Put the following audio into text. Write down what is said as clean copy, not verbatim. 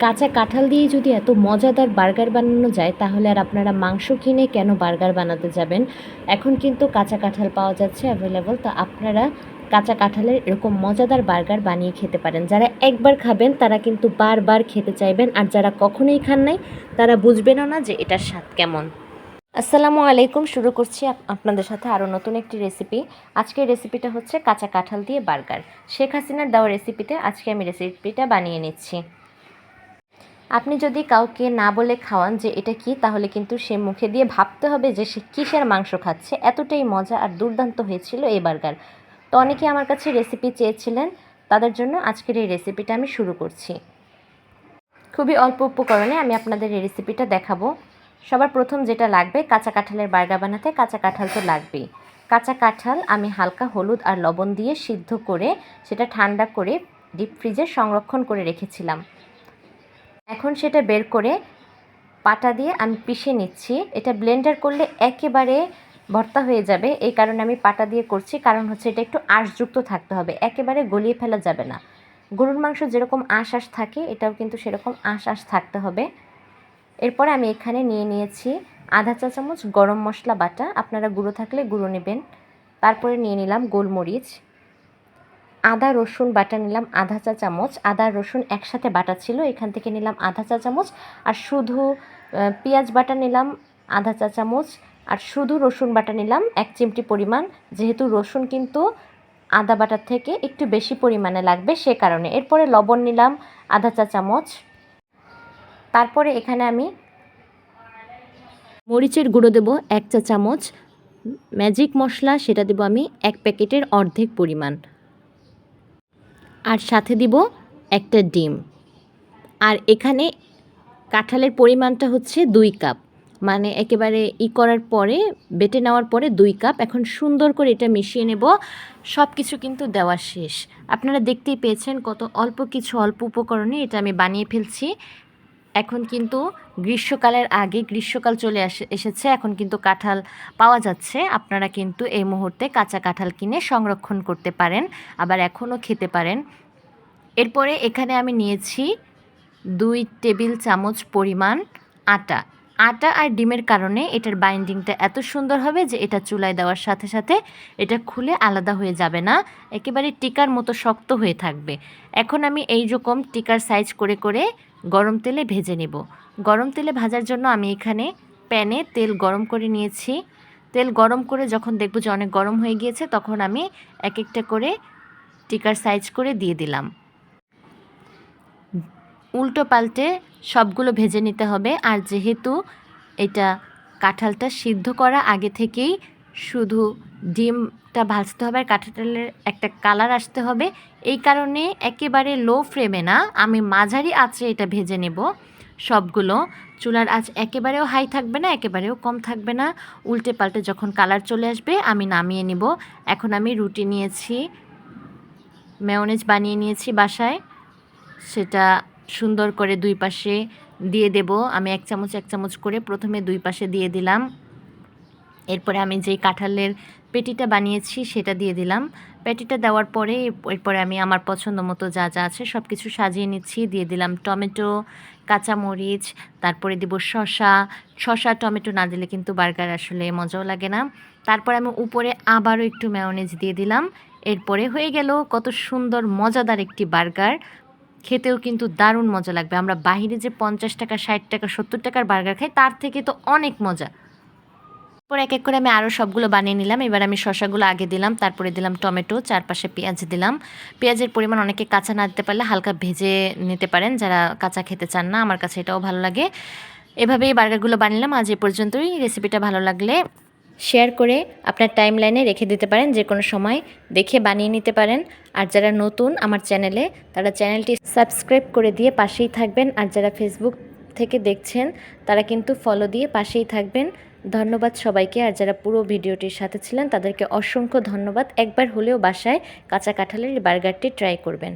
কাঁচা কাঁঠাল দিয়ে যদি এত মজাদার বার্গার বানানো যায় তাহলে আর আপনারা মাংস কিনে কেন বার্গার বানাতে যাবেন। এখন কিন্তু কাঁচা কাঁঠাল পাওয়া যাচ্ছে অ্যাভেলেবল, তো আপনারা কাঁচা কাঁঠালের এরকম মজাদার বার্গার বানিয়ে খেতে পারেন। যারা একবার খাবেন তারা কিন্তু বারবার খেতে চাইবেন, আর যারা কখনোই খান নাই তারা বুঝবেনও না যে এটার স্বাদ কেমন। আসসালামু আলাইকুম, শুরু করছি আপনাদের সাথে আরও নতুন একটি রেসিপি। আজকের রেসিপিটা হচ্ছে কাঁচা কাঁঠাল দিয়ে বার্গার। শেখ হাসিনার দেওয়া রেসিপিতে আজকে আমি রেসিপিটা বানিয়ে নিচ্ছি। আপনি যদি কাউকে না বলে খাওয়ান যে এটা কি, তাহলে কিন্তু সে মুখে দিয়ে ভাবতে হবে যে সে কিসের মাংস খাচ্ছে। এতটাই মজা আর দুর্দান্ত হয়েছিল এই বার্গার। তো অনেকেই আমার কাছে রেসিপি চেয়েছিলেন, তাদের জন্য আজকের এই রেসিপিটা আমি শুরু করছি। খুবই অল্প উপকরণে আমি আপনাদের এই রেসিপিটা দেখাবো। সবার প্রথম যেটা লাগবে, কাঁচা কাঁঠালের বার্গার বানাতে কাঁচা কাঁঠাল তো লাগবেই। কাঁচা কাঁঠাল আমি হালকা হলুদ আর লবণ দিয়ে সিদ্ধ করে সেটা ঠান্ডা করে ডিপ ফ্রিজে সংরক্ষণ করে রেখেছিলাম। এখন সেটা বের করে পাটা দিয়ে আমি পিষে নিচ্ছি। এটা ব্লেন্ডার করলে একেবারে ভর্তা হয়ে যাবে, এই কারণে আমি পাটা দিয়ে করছি। কারণ হচ্ছে এটা একটু আঁশযুক্ত থাকতে হবে, একেবারে গলিয়ে ফেলা যাবে না। গরুর মাংস যেরকম আঁশ থাকে এটাও কিন্তু সেরকম আঁশ থাকতে হবে। এরপরে আমি এখানে নিয়ে নিয়েছি আধা চা চামচ গরম মশলা বাটা, আপনারা গুঁড়ো থাকলে গুঁড়ো নেবেন। তারপরে নিয়ে নিলাম গোলমরিচ। আদা রসুন বাটা নিলাম আধা চা চামচ। আদা রসুন একসাথে বাটা ছিল, এখান থেকে নিলাম আধা চা চামচ। আর শুধু পেঁয়াজ বাটা নিলাম আধা চা চামচ। আর শুধু রসুন বাটা নিলাম 1 চিমটি পরিমাণ, যেহেতু রসুন কিন্তু আদা বাটার থেকে একটু বেশি পরিমাণে লাগবে সে কারণে। এরপরে লবণ নিলাম আধা চা চামচ। তারপরে এখানে আমি মরিচের গুঁড়ো দেব 1 চা চামচ। ম্যাজিক মশলা সেটা দেব আমি 1 প্যাকেটের অর্ধেক পরিমাণ। আর সাথে দিব একটা ডিম। আর এখানে কাঁঠালের পরিমাণটা হচ্ছে 2 কাপ, মানে একেবারে করার পরে বেটে নেওয়ার পরে 2 কাপ। এখন সুন্দর করে এটা মিশিয়ে নেব। সব কিছু কিন্তু দেওয়া শেষ। আপনারা দেখতেই পেয়েছেন কত অল্প অল্প উপকরণে এটা আমি বানিয়ে ফেলছি। এখন কিন্তু গ্রীষ্মকালের আগে, গ্রীষ্মকাল চলে এসেছে, এখন কিন্তু কাঁঠাল পাওয়া যাচ্ছে। আপনারা কিন্তু এই মুহূর্তে কাঁচা কাঁঠাল কিনে সংরক্ষণ করতে পারেন, আবার এখনও খেতে পারেন। এরপরে এখানে আমি নিয়েছি 2 টেবিল চামচ পরিমাণ আটা। আটা আর ডিমের কারণে এটার বাইন্ডিংটা এত সুন্দর হবে যে এটা চুলায় দেওয়ার সাথে সাথে এটা খুলে আলাদা হয়ে যাবে না, একেবারে টিকার মতো শক্ত হয়ে থাকবে। এখন আমি এই রকম টিকার সাইজ করে করে গরম তেলে ভেজে নেব। গরম তেলে ভাজার জন্য আমি এখানে প্যানে তেল গরম করে নিয়েছি। তেল গরম করে যখন দেখব যে অনেক গরম হয়ে গিয়েছে, তখন আমি এক একটা করে টিকার সাইজ করে দিয়ে দিলাম। উল্টো পাল্টে সবগুলো ভেজে নিতে হবে। আর যেহেতু এটা কাঁঠালটা সিদ্ধ করা আগে থেকেই, শুধু ডিমটা ভাজতে হবে আর কাঁঠালের একটা কালার আসতে হবে, এই কারণে একেবারে লো ফ্লেমে না, আমি মাঝারি আঁচে এটা ভেজে নেব সবগুলো। চুলার আঁচ একেবারেও হাই থাকবে না, একেবারেও কম থাকবে না। উল্টে পাল্টে যখন কালার চলে আসবে আমি নামিয়ে নিব। এখন আমি রুটি নিয়েছি, মেয়োনেজ বানিয়ে নিয়েছি বাসায়, সেটা সুন্দর করে 2 পাশে দিয়ে দেব। আমি 1 চামচ করে প্রথমে 2 পাশে দিয়ে দিলাম। এরপরে আমি যেই কাঁঠালের পেটিটা বানিয়েছি সেটা দিয়ে দিলাম। পেটিটা দেওয়ার পরে এরপরে আমি আমার পছন্দ মতো যা যা আছে সব কিছু সাজিয়ে নিচ্ছি। দিয়ে দিলাম টমেটো, কাঁচামরিচ, তারপরে দিব শসা। টমেটো না দিলে কিন্তু বার্গার আসলে মজাও লাগে না। তারপরে আমি উপরে আবারও একটু মেয়োনেজ দিয়ে দিলাম। এরপরে হয়ে গেল কত সুন্দর মজাদার একটি বার্গার। খেতেও কিন্তু দারুণ মজা লাগবে। আমরা বাহিরে যে 50 টাকা, 60 টাকা, 70 টাকার বার্গার খাই, তার থেকে তো অনেক মজা। পরে এক এক করে আমি আরও সবগুলো বানিয়ে নিলাম। এবার আমি শসাগুলো আগে দিলাম, তারপরে দিলাম টমেটো, চারপাশে পেঁয়াজ দিলাম। পেঁয়াজের পরিমাণ অনেকে কাঁচা না দিতে পারলে হালকা ভেজে নিতে পারেন, যারা কাঁচা খেতে চান না। আমার কাছে এটাও ভালো লাগে। এভাবেই বার্গারগুলো বানালাম। আজ এ পর্যন্তই। রেসিপিটা ভালো লাগলে শেয়ার করে আপনার টাইমলাইনে রেখে দিতে পারেন, যে কোনো সময় দেখে বানিয়ে নিতে পারেন। আর যারা নতুন আমার চ্যানেলে, তারা চ্যানেলটি সাবস্ক্রাইব করে দিয়ে পাশেই থাকবেন। আর যারা ফেসবুক থেকে দেখছেন তারা কিন্তু ফলো দিয়ে পাশেই থাকবেন। ধন্যবাদ সবাইকে। আর যারা পুরো ভিডিওটির সাথে ছিলেন তাদেরকে অসংখ্য ধন্যবাদ। একবার হলেও বাসায় কাঁচা কাঁঠালের বার্গারটি ট্রাই করবেন।